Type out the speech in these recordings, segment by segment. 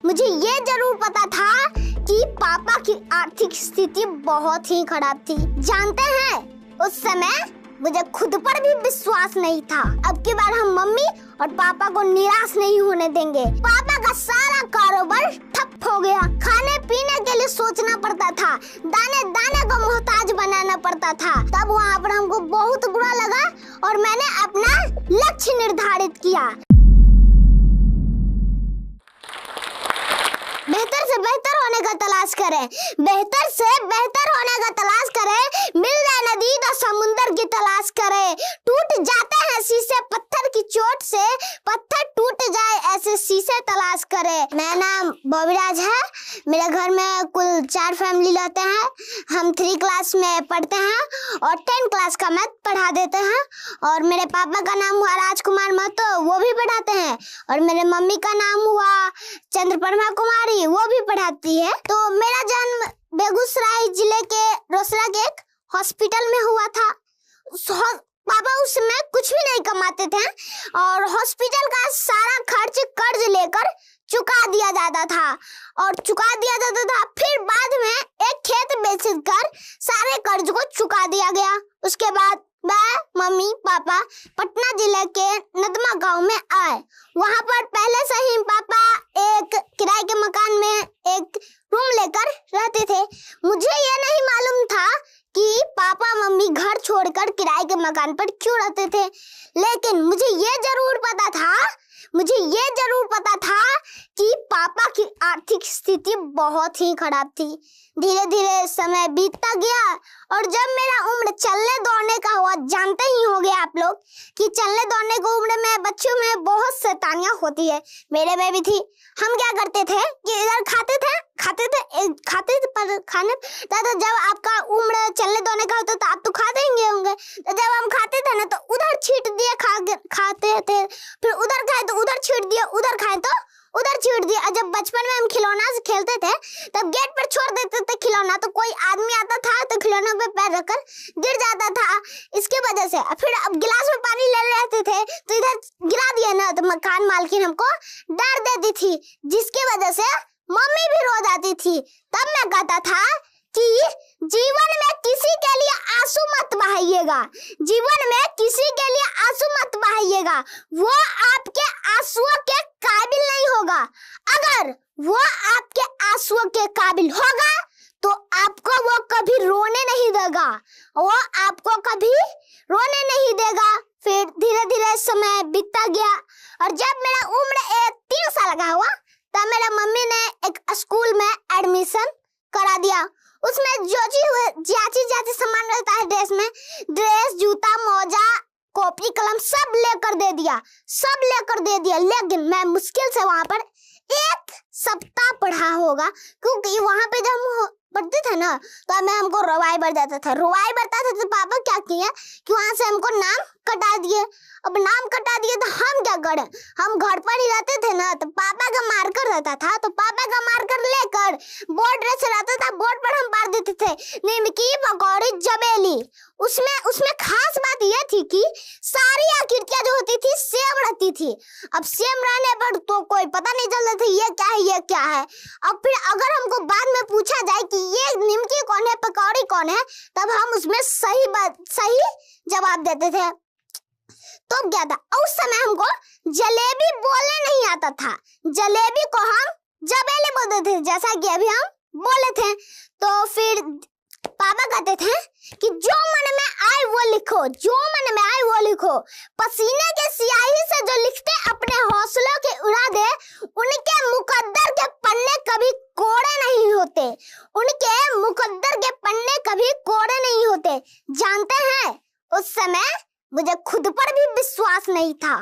मुझे ये जरूर पता था कि पापा की आर्थिक स्थिति बहुत ही खराब थी। जानते हैं, उस समय मुझे खुद पर भी विश्वास नहीं था। अब की बार हम मम्मी और पापा को निराश नहीं होने देंगे। पापा का सारा कारोबार ठप हो गया। खाने पीने के लिए सोचना पड़ता था, दाने दाने को मोहताज बनाना पड़ता था। तब वहाँ पर हमको बहुत बुरा लगा और मैंने अपना लक्ष्य निर्धारित किया। बेहतर से बेहतर होने का तलाश करें, बेहतर से बेहतर होने का तलाश करें। मिल जाए नदी तो समुंदर की तलाश करें। टूट जाते हैं शीशे पत्थर की चोट से, पत्थर टूट जाए ऐसे शीशे तलाश करें। मेरा नाम बॉबीराज है। मेरे घर में कुल 4 फैमिली रहते हैं। हम 3 क्लास में पढ़ते हैं और 10 क्लास का मैथ पढ़ा देते हैं। और मेरे पापा का नाम हुआ राजकुमार महतो, वो भी पढ़ाते हैं। और मेरे मम्मी का नाम हुआ चंद्रप्रमा कुमारी, वो भी पढ़ाती है। तो मेरा जन्म बेगूसराय जिले के रोसड़ा के एक हॉस्पिटल में हुआ था। पापा उस समय कुछ भी नहीं कमाते थे और हॉस्पिटल का सारा खर्च कर्ज लेकर चुका दिया जाता था फिर बाद में एक खेत बेचकर सारे कर्ज को चुका दिया गया। उसके बाद मैं मम्मी पापा पटना जिले के नदमा गांव में आए। वहां पर पहले से ही पापा एक किराए के मकान में एक रूम लेकर रहते थे। मुझे ये नहीं मालूम था कि पापा मम्मी घर छोड़कर किराए के मकान पर क्यों रहते थे, लेकिन मुझे ये जरूर पता था कि पापा की आर्थिक स्थिति बहुत ही खराब थी। धीरे धीरे समय बीतता गया और जब मेरा उम्र चलने दौड़ने का हुआ, जानते ही होंगे आप लोग कि चलने दौड़ने की उम्र में बच्चों में बहुत शैतानियां होती है। मेरे में भी थी। हम क्या करते थे कि इधर खाते थे पर खाने तो जब आपका उम्र चलने दौड़ने का होता तो आप तो खाते ही होंगे। तो जब हम खाते थे ना तो उधर छींट दिए खाते थे, फिर उधर खाए तो उधर छींट दिए, उधर खाए तो उधर छींट दिया। और जब बचपन में हम खिलौना से खेलते थे तब गेट पर छोड़ देते थे खिलौना, तो कोई आदमी आता था तो खिलौना पे पैर रखकर गिर जाता था। इसके वजह से फिर अब गिलास में पानी ले लेते थे तो इधर गिरा दिया ना तो मकान मालकिन हमको डर देती थी, जिसकी वजह से मम्मी भी रो जाती थी। तब मैं कहता था कि जीवन में किसी के लिए आंसू मत बहाइएगा, जीवन में किसी के लिए आंसू मत बहाइएगा। वो आपके आंसुओं के काबिल नहीं होगा। अगर वो आपके आंसुओं के काबिल होगा तो आपको वो कभी रोने नहीं देगा, फिर धीरे धीरे समय बीतता गया और जब मेरा उम्र 3 साल का हुआ तब मेरा मम्मी ने एक स्कूल में एडमिशन करा दिया। उसमें जाची सामान रहता है ड्रेस में, ड्रेस जूता मोजा कॉपी कलम सब लेकर दे दिया। लेकिन मैं मुश्किल से वहां पर 1 सप्ताह पढ़ा होगा, क्योंकि वहां पे जब हम पढ़ते थे ना तो हमको रुवाई बढ़ जाता था। तो पापा क्या किए कि वहां से हमको नाम कटा दिए। अब नाम कटा दिए तो हम क्या करें, हम घर पर ही रहते थे ना, तो पापा का मार्कर रहता था तो पापा का मार्कर लेकर बोर्ड से रहता था, बोर्ड पर हम मार देते थे निमकी पकौड़ी जबेली। उसमें खास बात यह थी कि सारी आकृतियां जो होती थी सेम रहती थी। अब सेम रहने पर तो कोई पता नहीं चलता था ये क्या है। अब फिर अगर हमको बाद में पूछा जाए कि ये निमकी कौन है पकौड़ी कौन है, तब हम उसमें सही जवाब देते थे। तो क्या था, उस समय हमको जलेबी बोलने नहीं आता था, जलेबी को हम जबेली बोलते थे, जैसा कि अभी हम बोले थे। तो फिर पापा कहते थे कि जो मन में आए वो लिखो, पसीने के स्याही से जो लिखते अपने हौसलों के उड़ा दे, उनके मुकद्दर के पन्ने कभी कोरे नहीं होते। जानते हैं, उस समय मुझे खुद पर भी विश्वास नहीं था।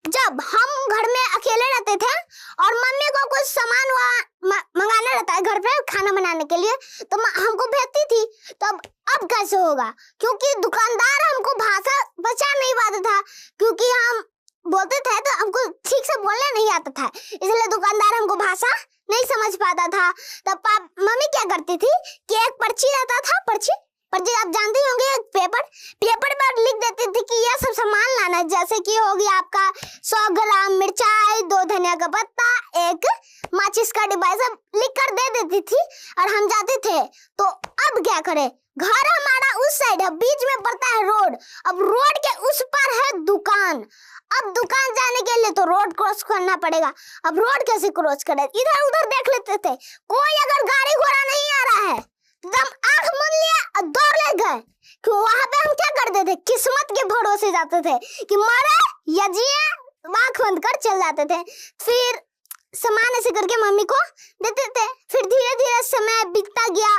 जब हम घर में अकेले रहते थे और मम्मी को कुछ सामान मंगाना रहता है घर पे खाना बनाने के लिए तो हमको भेजती थी। तो अब कैसे होगा, क्योंकि दुकानदार हमको भाषा बचा नहीं पाता था, क्योंकि हम बोलते थे तो हमको ठीक से बोलने नहीं आता था, इसलिए दुकानदार हमको भाषा नहीं समझ पाता था। तब मम्मी क्या करती थी कि एक पर्ची रहता था, पर्ची पर जी आप जानते ही होंगे पेपर पर लिख देती थी कि यह सब सामान लाना है, जैसे कि हो गया आपका 100 ग्राम मिर्चाई, 2 धनिया का पत्ता, 1 माचिस का डिब्बा, सब लिख कर दे देती थी और हम जाते थे। तो अब क्या करें, घर हमारा उस साइड है, बीच में पड़ता है रोड, अब रोड के उस पर है दुकान। अब दुकान जाने के लिए तो रोड क्रॉस करना पड़ेगा। अब रोड कैसे क्रॉस करें, इधर उधर देख लेते थे, कोई अगर गाड़ी घोड़ा नहीं आ रहा है एकदम आंख मूंद लिया और दौड़ ले गए। क्यों, वहां पे हम क्या करते थे, किस्मत के भरोसे जाते थे कि मरे या जिए, आंख बंद कर चल जाते थे। फिर सामान ऐसे करके मम्मी को देते थे। फिर धीरे धीरे समय बीतता गया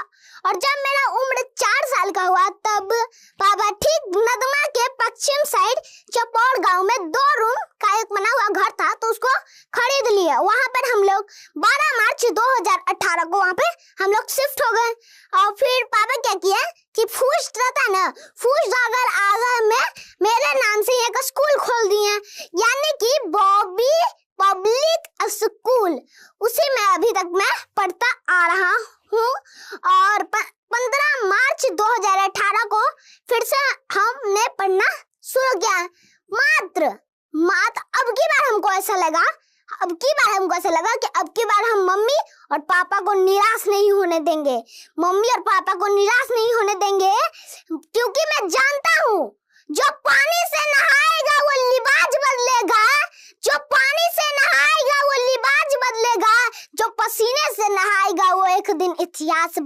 और जब मेरा उम्र 4 साल का हुआ तब पापा ठीक नदमा के पश्चिम साइड चपौड़ गांव में 2 रूम का एक बना हुआ घर था, तो उसको खरीद लिया। वहां पर हम लोग 12 मार्च 2018 को वहां पे हम लोग शिफ्ट हो गए। और फिर पापा क्या किया कि फूस रहता ना, फूस जाकर आगे में मेरे नाम से एक स्कूल खोल दिए, यानी कि बॉबी पब्लिक स्कूल। उसी में अभी तक मैं पढ़ता आ रहा हूँ। और 15 मार्च 2018 को फिर से हमने पढ़ना शुरू किया। मात्र अब की बार हमको ऐसा लगा कि अब की बार हम मम्मी और पापा को निराश नहीं होने देंगे। क्योंकि मैं जानता हूँ जो पानी से नहाएगा वो लिबाज बदलेगा, जो पसीने से नहाएगा वो एक दिन इतिहास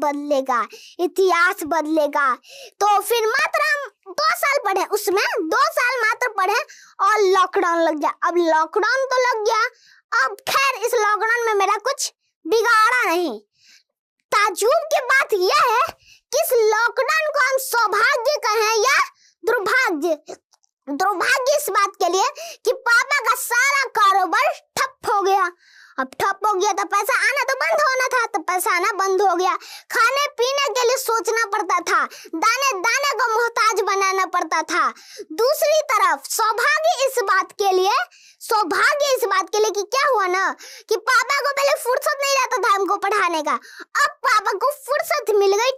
बदलेगा। तो फिर मात्र हम 2 साल पढ़े, उसमें 2 साल मात्र पढ़े और लॉकडाउन लग गया। अब लॉकडाउन तो लग गया, अब खैर इस लॉकडाउन में मेरा कुछ बिगाड़ा नहीं। ताज्जुब की बात यह है कि इस लॉकडाउन को हम सौभाग्य कहें या दुर्भाग्य इस बात के लिए कि पापा का सारा कारोबार ठप हो गया। अब ठप हो गया तो पैसा आना तो बंद होना था, तो पैसा आना बंद हो गया। खाने पीने के लिए सोचना पड़ता था, दाने दाने को मोहताज बनाना पड़ता था। दूसरी तरफ सौभाग्य इस बात के लिए कि क्या हुआ ना कि पापा को पहले फुर्सत नहीं रहता था हमको पढ़ाने का, अब पापा को फुर्सत मिल गई,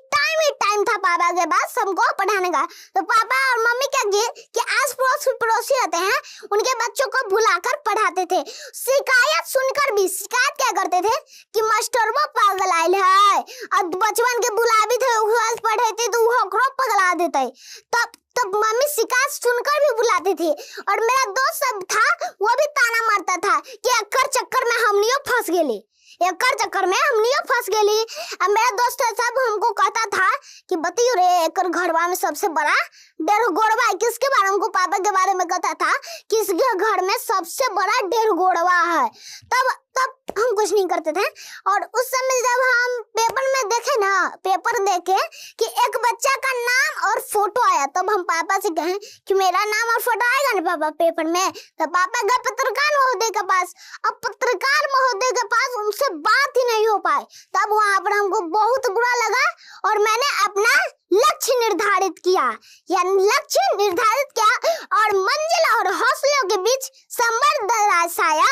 टाइम था पापा के पास हमको पढ़ाने का। तो पापा और मम्मी क्या किए कि आस पड़ोसी होते हैं उनके बच्चों को बुलाकर पढ़ाते थे। शिकायत क्या करते थे कि मास्टर वो पागल आयल है, अब बचपन के बुलावी थे पढ़े थे तो वो पगला देते। तब मम्मी शिकायत सुनकर भी बुलाती थी। और मेरा दोस्त सब था वो भी ताना मारता था कि एकर चक्कर में हमनियो फंस गेली। अब मेरा दोस्त सब हमको कहता था कि बतियो रे एकर घरवा में सबसे बड़ा डेढ़ गोड़वा है। किसके बारे में, हमको पापा के बारे में कहता था कि इसके घर में सबसे बड़ा डेढ़ गोड़वा है। तब हम कुछ नहीं करते थे। और उस समय जब हम पेपर देखे कि एक बच्चा का नाम और फोटो आया, तब हम पापा से कहें कि मेरा नाम और फोटो आएगा ना पापा पेपर में। तो पापा गए पत्रकार महोदय के पास। अब पत्रकार महोदय के पास उनसे बात ही नहीं हो पाए। तब वहां पर हमको बहुत बुरा लगा और मैंने अपना लक्ष्य निर्धारित किया और मंजिल और हौसलों के बीच संबंध दर्शाया।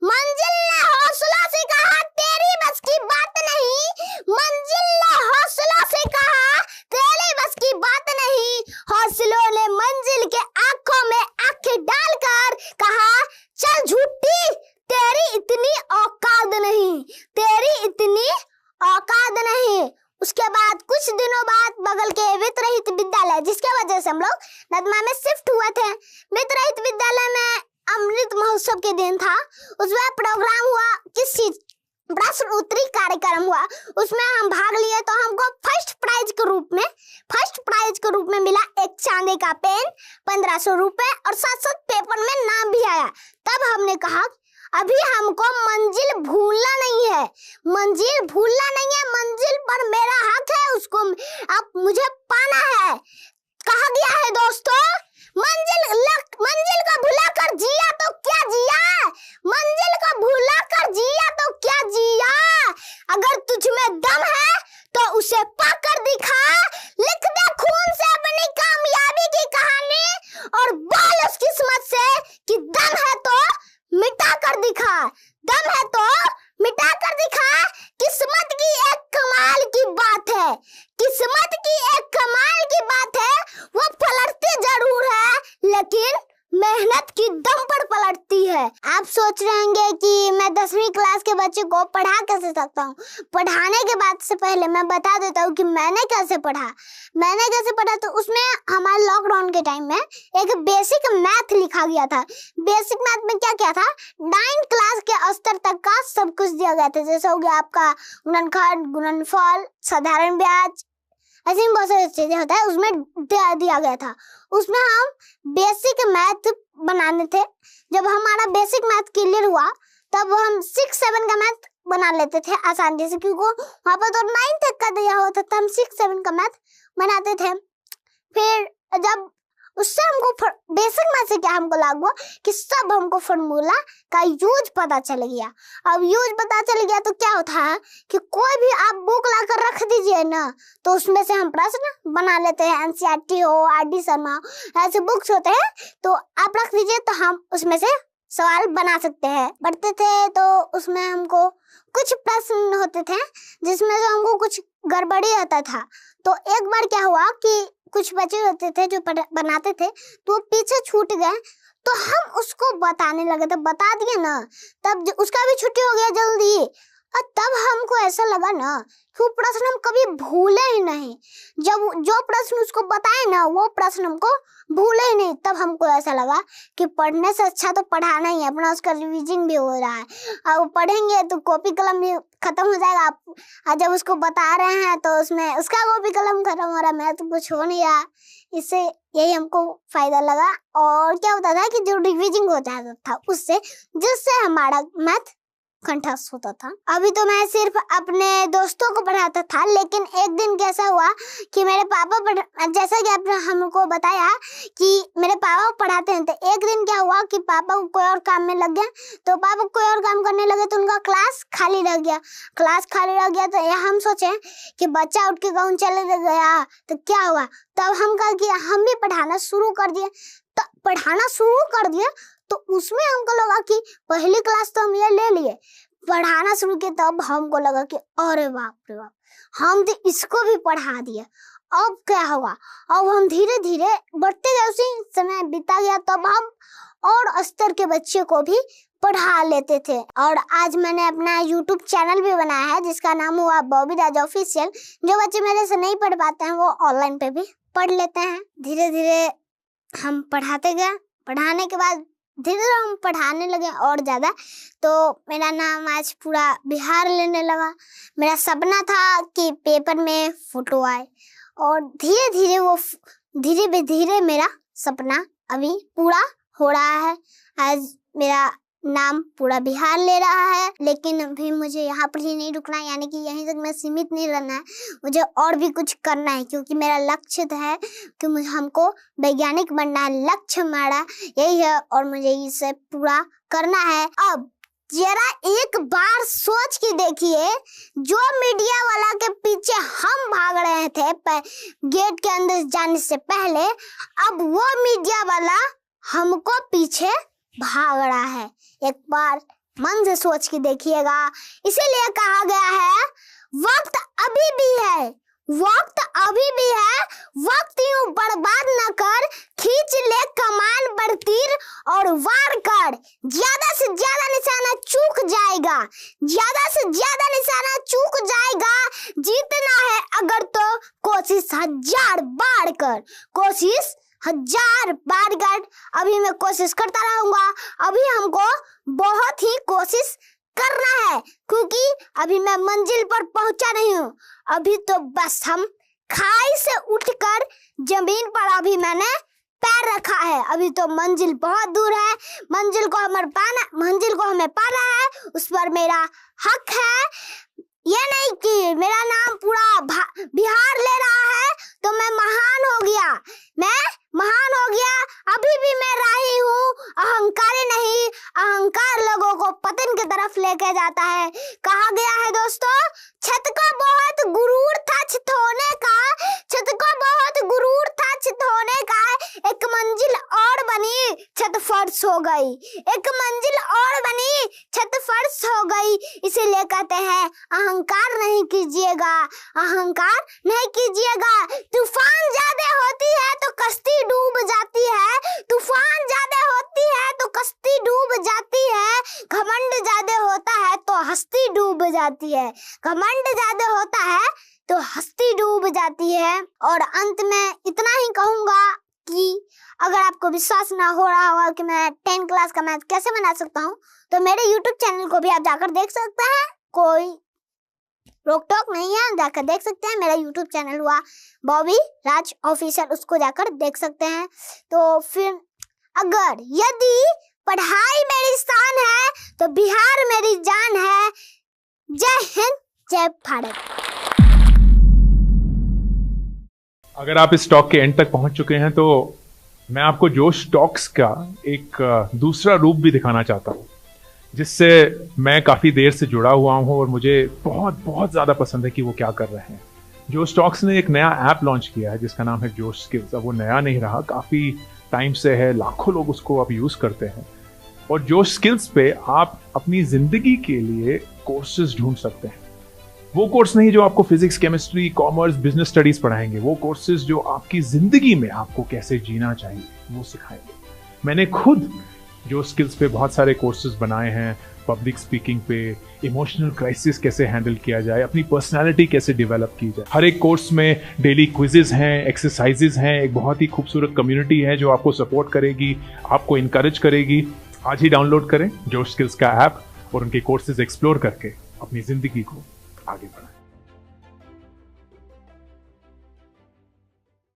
मंजिल ने हौसलों से कहा तेरी बस की बात नहीं, हौसलों ने मंजिल के आंखों में आंखें डालकर कहा चल झूठी, तेरी इतनी औकात नहीं। उसके बाद कुछ दिनों बाद बगल के वित्त विद्यालय, जिसके वजह से हम लोग नदमा में शिफ्ट हुए थे, वित्त विद्यालय में अमृत महोत्सव के दिन था। उसमें प्रोग्राम हुआ, प्रश्न उत्तरी कार्यक्रम हुआ, उसमें हम भाग लिए। तो हमको फर्स्ट प्राइज के रूप में मिला एक चांदी का पेन, 1500 रुपए और साथ पेपर में नाम भी आया। तब हमने कहा अभी हमको मंजिल भूलना नहीं है, मंजिल पर मेरा हक है, उसको अब मुझे पाना है। कहा गया है दोस्तों, मंजिल को भुलाकर जिया तो क्या जिया, अगर तुझ में दम है तो उसे पाकर दिखा, लिख दे खून से अपनी कामयाबी की कहानी और बोल उस किस्मत से कि दम है तो मिटा कर दिखा। किस्मत की एक कमाल की बात है, सोच रहे होंगे कि मैं 10वीं क्लास के बच्चे को पढ़ा कैसे सकता हूँ। पढ़ाने के बाद से पहले मैं बता देता हूँ कि मैंने कैसे पढ़ा। तो उसमें हमारे लॉकडाउन के टाइम में एक बेसिक मैथ लिखा गया था। बेसिक मैथ में क्या क्या था, 9 क्लास के स्तर तक का सब कुछ दिया गया था। जैसे हो गया आपका गुणनखंड, गुणनफल, साधारण ब्याज, ऐसे बहुत सारी चीजें होता है, उसमें दिया गया था। उसमें हम बेसिक मैथ बनाने थे। जब हमारा बेसिक मैथ क्लियर हुआ तब हम 6-7 का मैथ बना लेते थे आसानी से, क्योंकि वहाँ पर तो 9 तक का दिया होता था, हम 6-7 का मैथ बनाते थे। फिर जब उससे हमको बेसिक मैथ से क्या हमको लागू हुआ कि सब हमको फॉर्मूला का यूज पता चल गया। अब यूज पता चल गया तो क्या होता है कि कोई भी आप बुक लाकर रख दीजिए ना, तो उसमें से हम प्रश्न बना लेते हैं। एनसीईआरटी हो, आर.डी. शर्मा, ऐसे बुक्स होते हैं, तो आप रख दीजिए तो हम उसमें से सवाल बना सकते हैं। पढ़ते थे तो उसमें हमको कुछ प्रश्न होते थे जिसमें से हमको कुछ गड़बड़ी होता था। तो एक बार क्या हुआ कि कुछ बच्चे होते थे जो बनाते थे, तो वो पीछे छूट गए, तो हम उसको बताने लगे थे, बता दिए ना, तब उसका भी छुट्टी हो गया जल्दी। और तब हमको ऐसा लगा ना कि वो प्रश्न हम कभी भूले ही नहीं। जब जो प्रश्न उसको बताए ना, वो प्रश्न हमको भूले ही नहीं। तब हमको ऐसा लगा कि पढ़ने से अच्छा तो पढ़ाना ही है, अपना उसका रिवीजन भी हो रहा है। अब पढ़ेंगे तो कॉपी कलम भी खत्म हो जाएगा। आप जब उसको बता रहे हैं तो उसमें उसका कॉपी कलम खत्म हो रहा है, मैं तो कुछ हो नहीं रहा। इससे यही हमको फायदा लगा। और क्या होता था कि जो रिवीजन हो जाता था उससे, जिससे हमारा मैथ कंठस्थ होता था। अभी तो मैं सिर्फ अपने दोस्तों को पढ़ाता था, लेकिन एक दिन कैसा हुआ कि मेरे पापा जैसा कि आपने हमको बताया कि मेरे पापा पढ़ाते हैं, तो एक दिन क्या हुआ कि पापा को कोई और काम में लग गया, तो पापा कोई और काम करने लगे तो उनका क्लास खाली रह गया। तो हम सोचे कि बच्चा उठ के कहीं चले गया तो क्या हुआ। तब हम कहा कि हम भी पढ़ाना शुरू कर दिए। तो उसमें हमको लगा कि पहली क्लास तो हम ये ले लिए, पढ़ाना शुरू किया, तब हमको लगा कि अरे बाप रे बाप, हम तो इसको भी पढ़ा दिए। अब क्या होगा, अब हम धीरे धीरे बढ़ते गए, उसी समय बीता गया, तब हम और स्तर के बच्चे को भी पढ़ा लेते थे। और आज मैंने अपना YouTube चैनल भी बनाया है जिसका नाम हुआ बॉबी राज ऑफिशियल। जो बच्चे मेरे से नहीं पढ़ पाते हैं वो ऑनलाइन पे भी पढ़ लेते हैं। धीरे धीरे हम पढ़ाते गए, पढ़ाने के बाद धीरे धीरे हम पढ़ाने लगे और ज़्यादा, तो मेरा नाम आज पूरा बिहार लेने लगा। मेरा सपना था कि पेपर में फोटो आए, और धीरे धीरे मेरा सपना अभी पूरा हो रहा है। आज मेरा नाम पूरा बिहार ले रहा है, लेकिन अभी मुझे यहाँ पर ही नहीं रुकना है, यानी कि यहीं तक मैं सीमित नहीं रहना है, मुझे और भी कुछ करना है, क्योंकि मेरा लक्ष्य है कि हमको वैज्ञानिक बनना है। लक्ष्य हमारा यही है और मुझे इसे पूरा करना है। अब जरा एक बार सोच के देखिए, जो मीडिया वाला के पीछे हम भाग रहे थे गेट के अंदर जाने से पहले, अब वो मीडिया वाला हमको पीछे भाग रहा है। एक बार मन से सोच के देखिएगा। इसीलिए कहा गया है वक्त अभी भी है, वक्त यूं बर्बाद न कर, खींच ले कमान पर तीर और वार कर। ज्यादा से ज्यादा निशाना चूक जाएगा, जीतना है अगर तो कोशिश 1000 बार कर, कोशिश 1000 बार कर। अभी मैं कोशिश करता रहूंगा, अभी हमको बहुत ही कोशिश करना है, क्योंकि अभी मैं मंजिल पर पहुंचा नहीं हूँ। अभी तो बस हम खाई से उठकर जमीन पर अभी मैंने पैर रखा है। अभी तो मंजिल बहुत दूर है, मंजिल को हमें पाना है, उस पर मेरा हक है। ये नहीं कि मेरा नाम पूरा बिहार ले रहा है तो मैं महान हो गया, अभी भी मैं राही हूँ, अहंकारी नहीं। अहंकार लोगों को पतन की तरफ लेके जाता है। कहा गया है दोस्तों, छत को बहुत गुरूर था चित होने का, एक मंजिल और बनी छत फर्श हो गई, इसीलिए कहते हैं अहंकार नहीं कीजिएगा। तूफान ज्यादा होती है तो कश्ती डूब जाती है, तूफान ज्यादा होती होती है तो कश्ती डूब जाती है, घमंड ज्यादा होता है तो हस्ती डूब जाती है, घमंड ज्यादा होता है तो हस्ती डूब जाती है। और अंत में इतना ही कहूंगा कि अगर आपको विश्वास ना हो रहा होगा कि मैं 10 क्लास का मैथ कैसे बना सकता हूँ, तो मेरे YouTube चैनल को भी आप जाकर देख सकते हैं, कोई रोक टोक नहीं है, जाकर देख सकते हैं। मेरा YouTube चैनल हुआ बॉबी राज ऑफिशियल, उसको जाकर देख सकते हैं। तो फिर अगर यदि पढ़ाई मेरी शान है तो बिहार मेरी जान है। जय हिंद, जय भारत। अगर आप इस टॉक के एंड तक पहुंच चुके हैं तो मैं आपको जोश टॉक्स का एक दूसरा रूप भी दिखाना चाहता हूं, जिससे मैं काफ़ी देर से जुड़ा हुआ हूं और मुझे बहुत बहुत ज़्यादा पसंद है कि वो क्या कर रहे हैं। जोश टॉक्स ने एक नया ऐप लॉन्च किया है जिसका नाम है जोश स्किल्स। अब वो नया नहीं रहा, काफ़ी टाइम से है, लाखों लोग उसको अब यूज़ करते हैं। और जोश स्किल्स पे आप अपनी ज़िंदगी के लिए कोर्सेज ढूंढ सकते हैं। वो कोर्स नहीं जो आपको physics, chemistry, commerce, business studies पढ़ाएंगे, वो कोर्सेज जो आपकी जिंदगी में आपको कैसे जीना चाहिए वो सिखाएंगे। मैंने खुद जो स्किल्स पे बहुत सारे कोर्सेज बनाए हैं, पब्लिक स्पीकिंग पे, इमोशनल क्राइसिस कैसे हैंडल किया जाए, अपनी पर्सनालिटी कैसे डेवलप की जाए। हर एक कोर्स में डेली क्विजेज हैं, एक्सरसाइजेज हैं, एक बहुत ही खूबसूरत कम्युनिटी है जो आपको सपोर्ट करेगी, आपको इनकरेज करेगी। आज ही डाउनलोड करें जोश स्किल्स का ऐप और उनके कोर्सेज एक्सप्लोर करके अपनी जिंदगी को आगे बढ़ाएं।